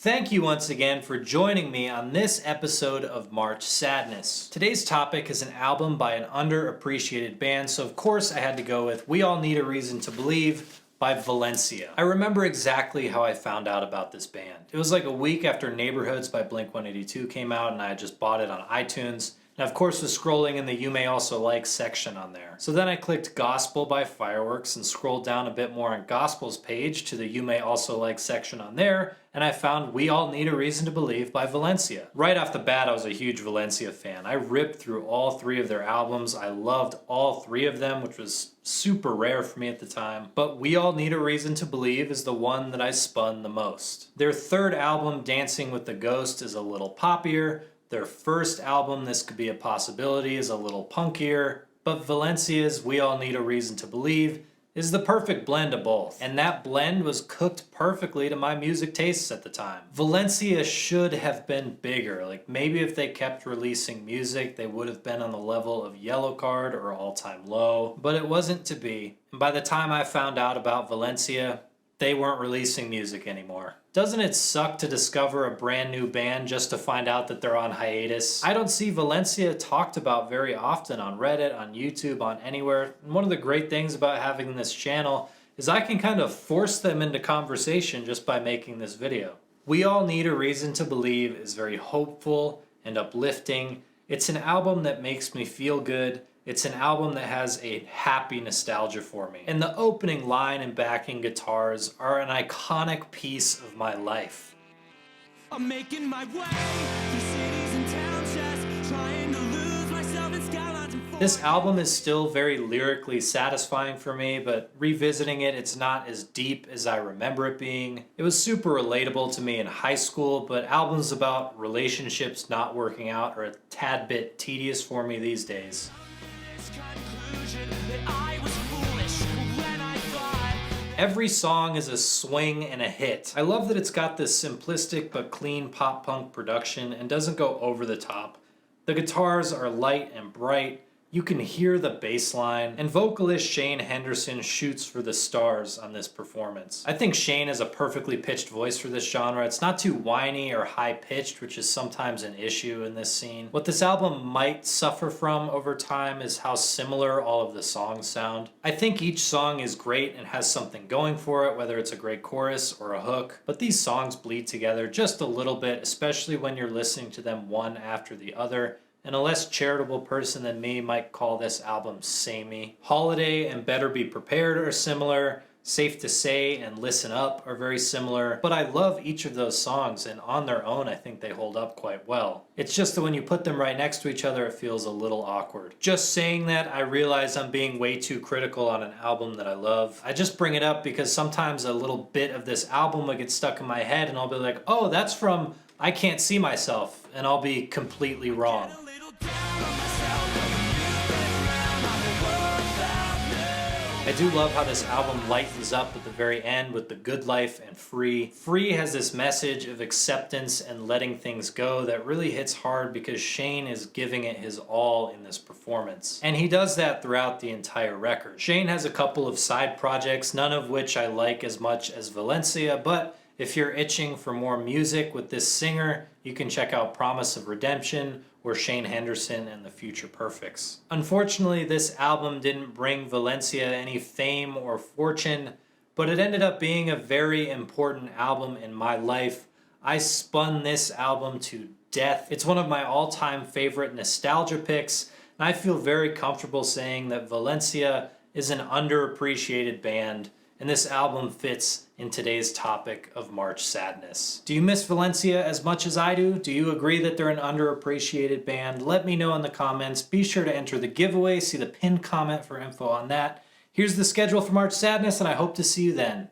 Thank you once again for joining me on this episode of March Sadness. Today's topic is an album by an underappreciated band, so of course I had to go with We All Need a Reason to Believe by Valencia. I remember exactly how I found out about this band. It was like a week after Neighborhoods by Blink-182 came out and I had just bought it on iTunes. And of course was scrolling in the You May Also Like section on there. So then I clicked Gospel by Fireworks and scrolled down a bit more on Gospel's page to the You May Also Like section on there, and I found We All Need a Reason to Believe by Valencia. Right off the bat, I was a huge Valencia fan. I ripped through all three of their albums. I loved all three of them, which was super rare for me at the time. But We All Need a Reason to Believe is the one that I spun the most. Their third album, Dancing with the Ghost, is a little poppier. Their first album, This Could Be a Possibility, is a little punkier, but Valencia's We All Need a Reason to Believe is the perfect blend of both. And that blend was cooked perfectly to my music tastes at the time. Valencia should have been bigger. Like maybe if they kept releasing music, they would have been on the level of Yellowcard or All Time Low, but it wasn't to be. And by the time I found out about Valencia, they weren't releasing music anymore. Doesn't it suck to discover a brand new band just to find out that they're on hiatus? I don't see Valencia talked about very often on Reddit, on YouTube, on anywhere. And one of the great things about having this channel is I can kind of force them into conversation just by making this video. We All Need a Reason to Believe is very hopeful and uplifting. It's an album that makes me feel good. It's an album that has a happy nostalgia for me. And the opening line and backing guitars are an iconic piece of my life. I'm making my way through cities and towns, just trying to lose myself in skylines and This album is still very lyrically satisfying for me, but revisiting it, it's not as deep as I remember it being. It was super relatable to me in high school, but albums about relationships not working out are a tad bit tedious for me these days. Every song is a swing and a hit. I love that it's got this simplistic but clean pop-punk production and doesn't go over the top. The guitars are light and bright. You can hear the bass line, and vocalist Shane Henderson shoots for the stars on this performance. I think Shane has a perfectly pitched voice for this genre. It's not too whiny or high-pitched, which is sometimes an issue in this scene. What this album might suffer from over time is how similar all of the songs sound. I think each song is great and has something going for it, whether it's a great chorus or a hook, but these songs bleed together just a little bit, especially when you're listening to them one after the other. And a less charitable person than me might call this album samey. Holiday and Better Be Prepared are similar. Safe to Say and Listen Up are very similar. But I love each of those songs, and on their own I think they hold up quite well. It's just that when you put them right next to each other, it feels a little awkward. Just saying that, I realize I'm being way too critical on an album that I love. I just bring it up because sometimes a little bit of this album will get stuck in my head and I'll be like, oh, that's from I Can't See Myself, and I'll be completely wrong. I do love how this album lightens up at the very end with The Good Life and Free. Free has this message of acceptance and letting things go that really hits hard because Shane is giving it his all in this performance. And he does that throughout the entire record. Shane has a couple of side projects, none of which I like as much as Valencia, but if you're itching for more music with this singer, you can check out Promise of Redemption or Shane Henderson and the Future Perfects. Unfortunately, this album didn't bring Valencia any fame or fortune, but it ended up being a very important album in my life. I spun this album to death. It's one of my all-time favorite nostalgia picks, and I feel very comfortable saying that Valencia is an underappreciated band, and this album fits in today's topic of March Sadness. Do you miss Valencia as much as I do? Do you agree that they're an underappreciated band? Let me know in the comments. Be sure to enter the giveaway. See the pinned comment for info on that. Here's the schedule for March Sadness, and I hope to see you then.